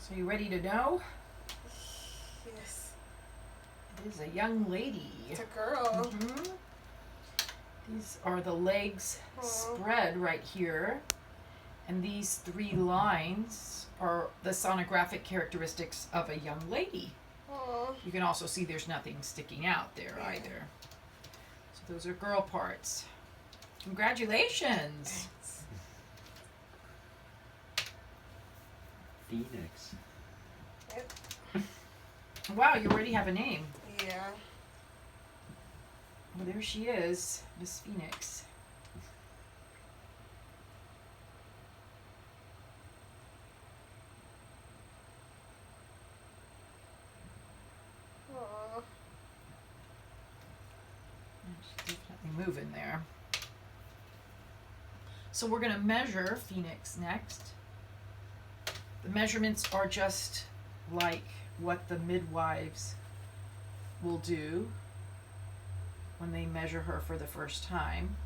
So you ready to know? Yes. It is a young lady. It's a girl. Mm-hmm. These are the legs spread right here. And these 3 lines are the sonographic characteristics of a young lady. Aww. You can also see there's nothing sticking out there either. So those are girl parts. Congratulations. Thanks. Phoenix. Yep. Wow, you already have a name. Yeah. Well, there she is, Miss Phoenix. Aww. She's definitely moving there. So we're going to measure Phoenix next. The measurements are just like what the midwives will do when they measure her for the first time.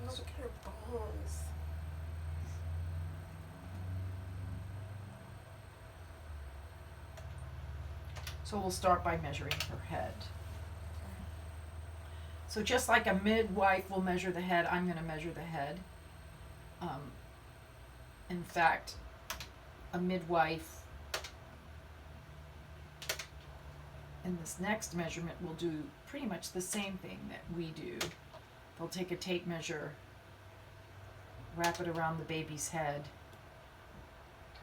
Look at her bones. So we'll start by measuring her head. So just like a midwife will measure the head, I'm going to measure the head. In fact, a midwife in this next measurement will do pretty much the same thing that we do. They'll take a tape measure, wrap it around the baby's head.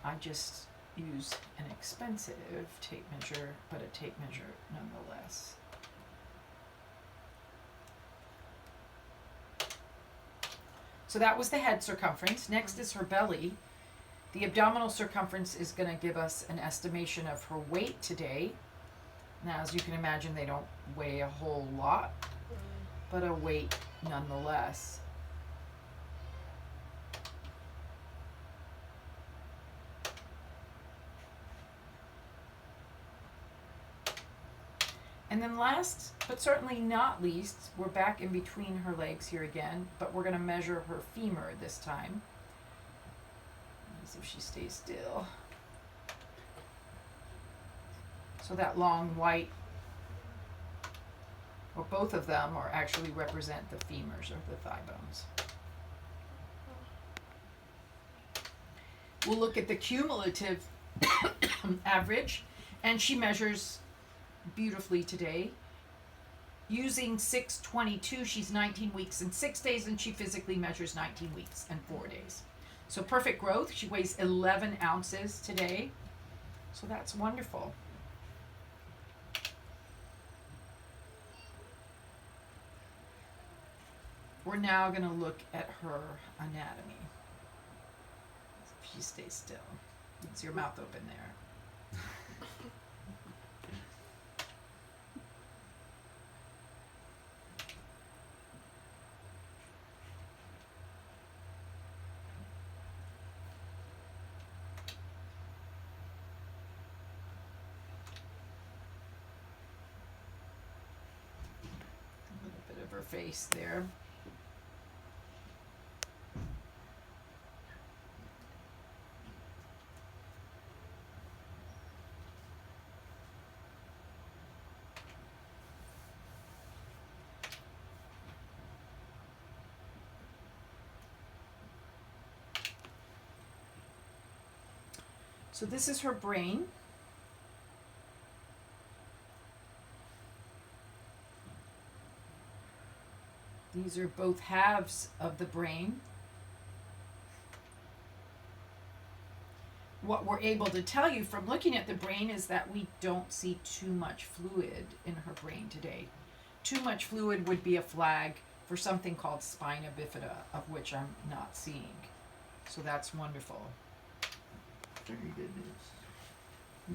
I just use an expensive tape measure, but a tape measure nonetheless. So that was the head circumference. Next is her belly. The abdominal circumference is going to give us an estimation of her weight today. Now, as you can imagine, they don't weigh a whole lot, but a weight nonetheless. And then last, but certainly not least, we're back in between her legs here again, but we're going to measure her femur this time. As if she stays still. So that long white, or both of them, are actually represent the femurs or the thigh bones. We'll look at the cumulative average, and she measures beautifully today. Using 622, she's 19 weeks and 6 days, and she physically measures 19 weeks and 4 days. So perfect growth. She weighs 11 ounces today. So that's wonderful. We're now going to look at her anatomy. If she stays still. It's your mouth open there. A little bit of her face there. So this is her brain. These are both halves of the brain. What we're able to tell you from looking at the brain is that we don't see too much fluid in her brain today. Too much fluid would be a flag for something called spina bifida, of which I'm not seeing. So that's wonderful. Very good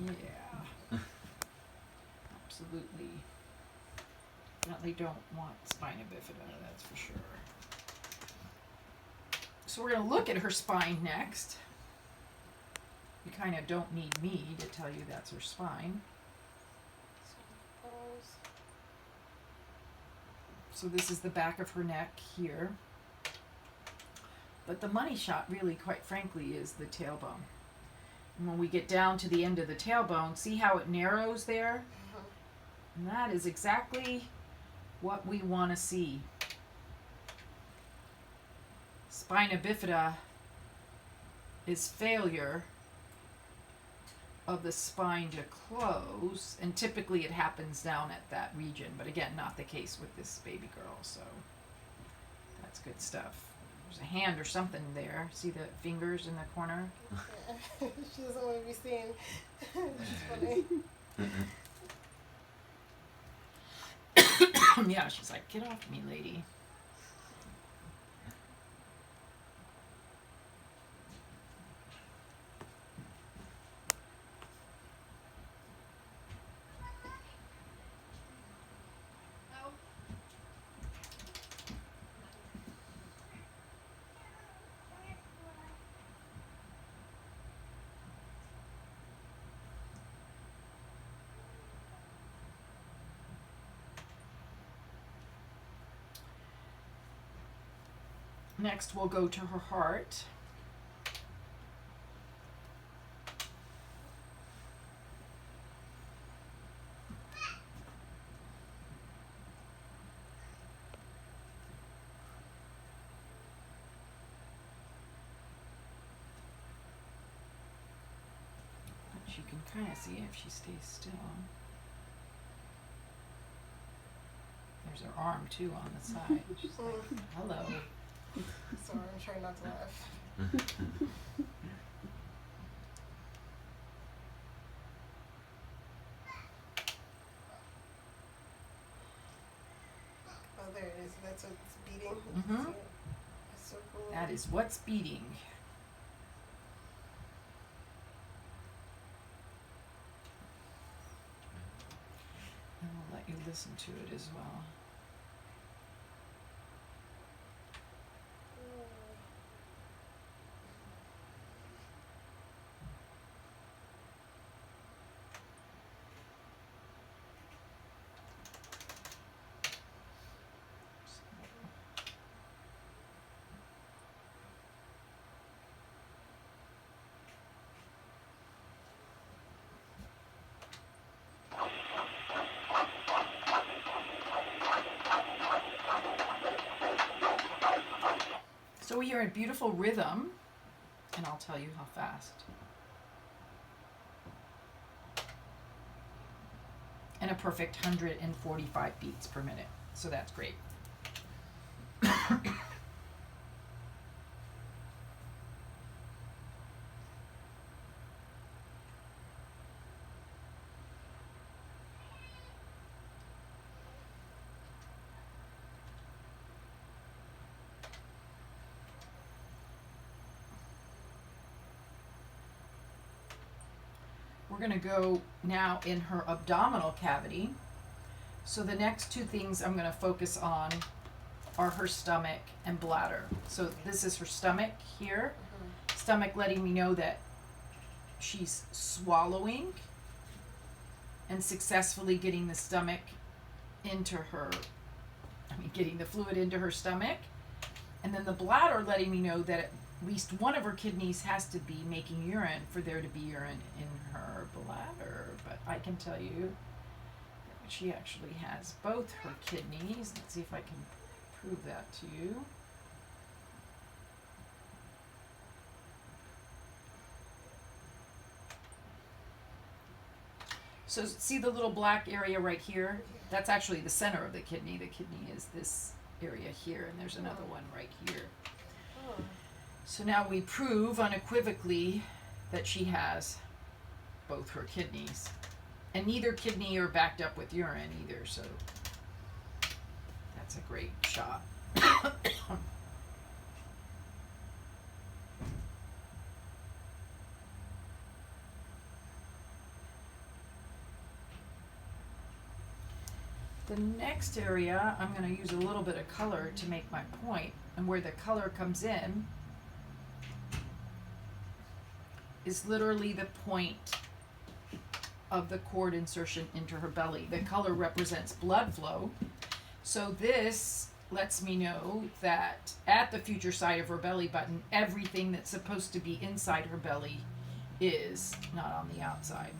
news. Yeah. Absolutely. Definitely don't want spina bifida, that's for sure. So we're going to look at her spine next. You kind of don't need me to tell you that's her spine. So this is the back of her neck here. But the money shot really, quite frankly, is the tailbone. And when we get down to the end of the tailbone, see how it narrows there? And that is exactly what we want to see. Spina bifida is failure of the spine to close, and typically it happens down at that region, but again, not the case with this baby girl, so that's good stuff. There's a hand or something there. See the fingers in the corner? Yeah. She doesn't want to be seen. She's funny. Yeah, she's like, get off me, lady. Next, we'll go to her heart. But you can kind of see if she stays still. There's her arm too on the side. She's like, hello. Sorry, I'm trying not to laugh. Oh, there it is. That's what's beating. You can Mhm. see it. That's so cool. That is what's beating. And we'll let you listen to it as well. So we are in beautiful rhythm, and I'll tell you how fast. And a perfect 145 beats per minute. So that's great. We're going to go now in her abdominal cavity. So the next two things I'm going to focus on are her stomach and bladder. So this is her stomach here. Stomach letting me know that she's swallowing and successfully getting the stomach into her, getting the fluid into her stomach. And then the bladder letting me know that at least one of her kidneys has to be making urine for there to be urine in her bladder. But I can tell you that she actually has both her kidneys. Let's see if I can prove that to you. So see the little black area right here? That's actually the center of the kidney. The kidney is this area here, and there's another one right here. Oh. So now we prove unequivocally that she has both her kidneys. And neither kidney are backed up with urine either, so that's a great shot. The next area, I'm going to use a little bit of color to make my point, and where the color comes in is literally the point of the cord insertion into her belly. The color represents blood flow. So this lets me know that at the future side of her belly button, everything that's supposed to be inside her belly is not on the outside.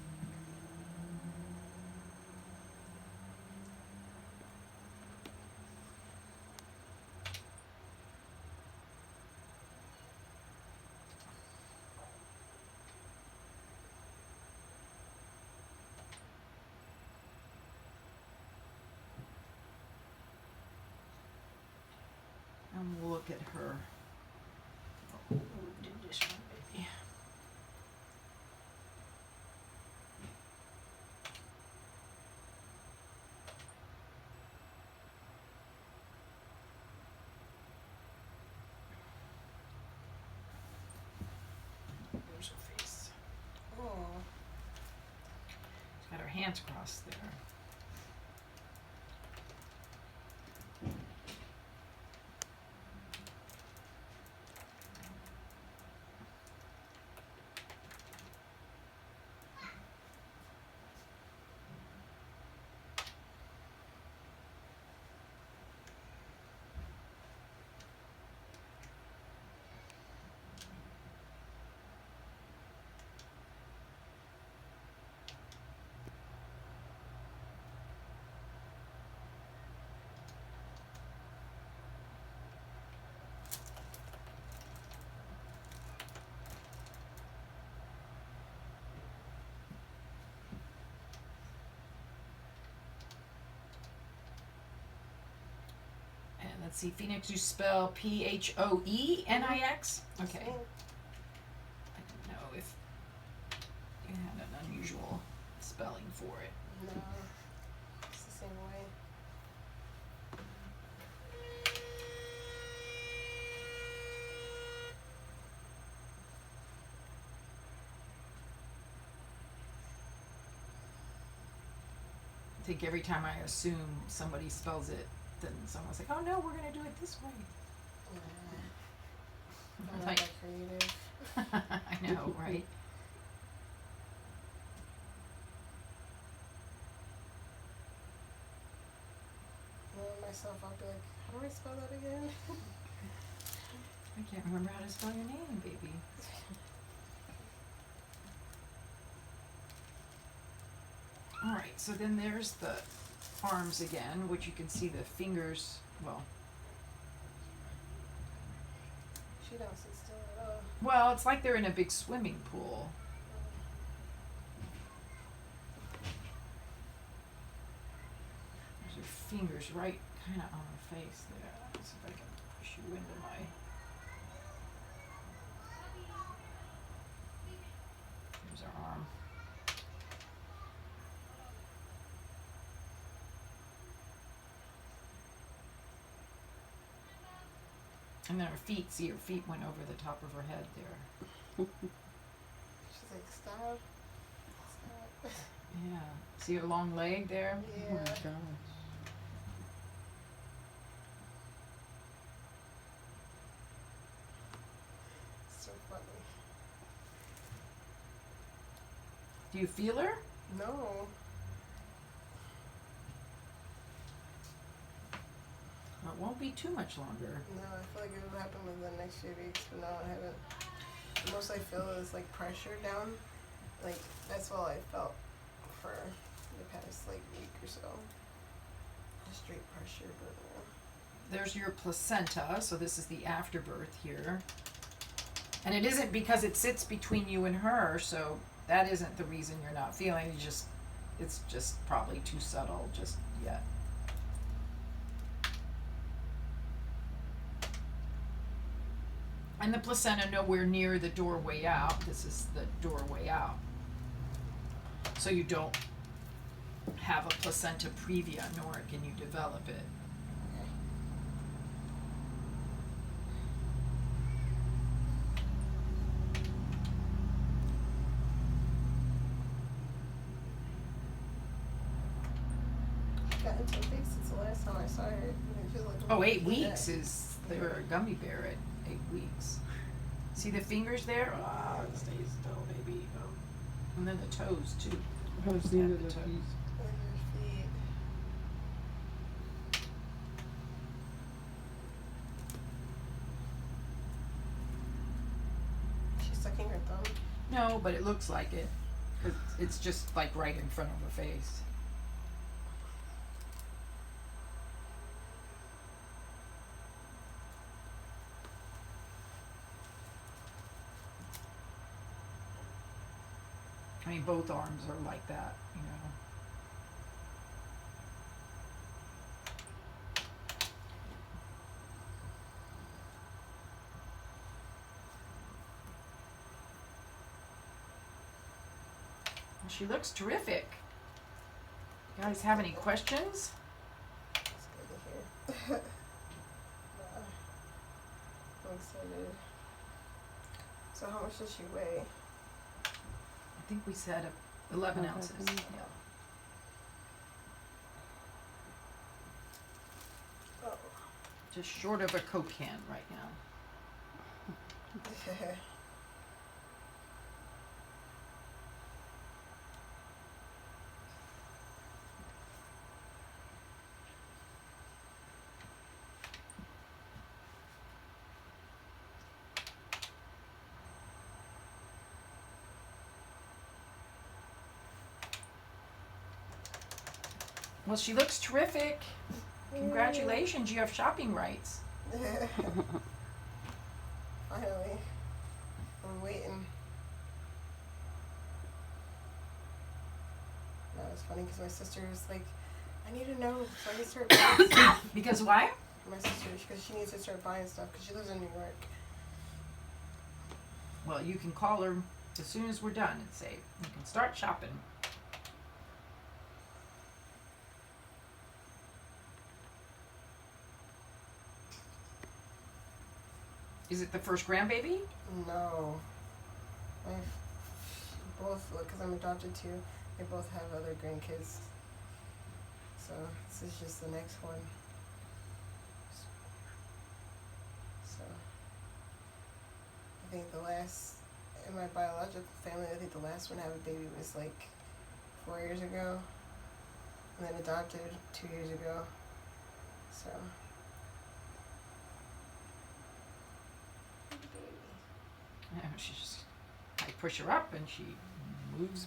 And we'll look at her. Oh, we did this one, baby. There's her face. Oh. She's got her hands crossed there. And let's see, Phoenix, you spell Phoenix? Okay. I didn't know if you had an unusual spelling for it. No. It's the same way. I think every time I assume somebody spells it, then someone's like, oh no, we're going to do it this way. I'm not Like, that creative. I know, right? Knowing myself, I'll be like, how do I spell that again? I can't remember how to spell your name, baby. Alright, so then there's the arms again, which you can see the fingers, well, She don't sit still at all. well, it's like they're in a big swimming pool. There's her fingers right kind of on her face there. Let's see if I can push you into my... There's her arm. And then her feet, see her feet went over the top of her head there. She's like, stop. Stop. Yeah. See her long leg there? Yeah. So funny. Do you feel her? No. Well, it won't be too much longer. No, I feel like it will happen within the next few weeks, but no, I haven't. The most I feel is like pressure down. Like, that's all I felt for the past like week or so. Just straight pressure, but There's your placenta, so this is the afterbirth here. And it isn't because it sits between you and her, so that isn't the reason you're not feeling it. It's just probably too subtle just yet. And the placenta nowhere near the doorway out. This is the doorway out. So you don't have a placenta previa, nor can you develop it. got into a fix since the last time I saw her. It feels like Oh, 8 weeks is, they were a gummy bear at 8 weeks. See the fingers there? Ah, stay still, baby. Oh. And then the toes, too. I've seen Tap it the at toes. least. on your feet. pointing her thumb? No, but it looks like it. 'Cause it's just like right in front of her face. I mean, both arms are like that, you know. Well, she looks terrific. You guys have any questions? It's good to hear. I'm excited. So how much does she weigh? I think we said 11 ounces. Yeah. Oh. Just short of a Coke can right now. Well, she looks terrific. Congratulations, you have shopping rights. Finally. I'm waiting. That was funny because my sister was like, I need to know so I can start buying stuff. Because why? My sister, because she needs to start buying stuff because she lives in New York. Well, you can call her as soon as we're done and say, you can start shopping. Is it the first grandbaby? No. Both, because I'm adopted too, they both have other grandkids. So this is just the next one. So I think the last, in my biological family, I think the last one to have a baby was like 4 years ago. And then adopted 2 years ago. So. Yeah, I push her up and she moves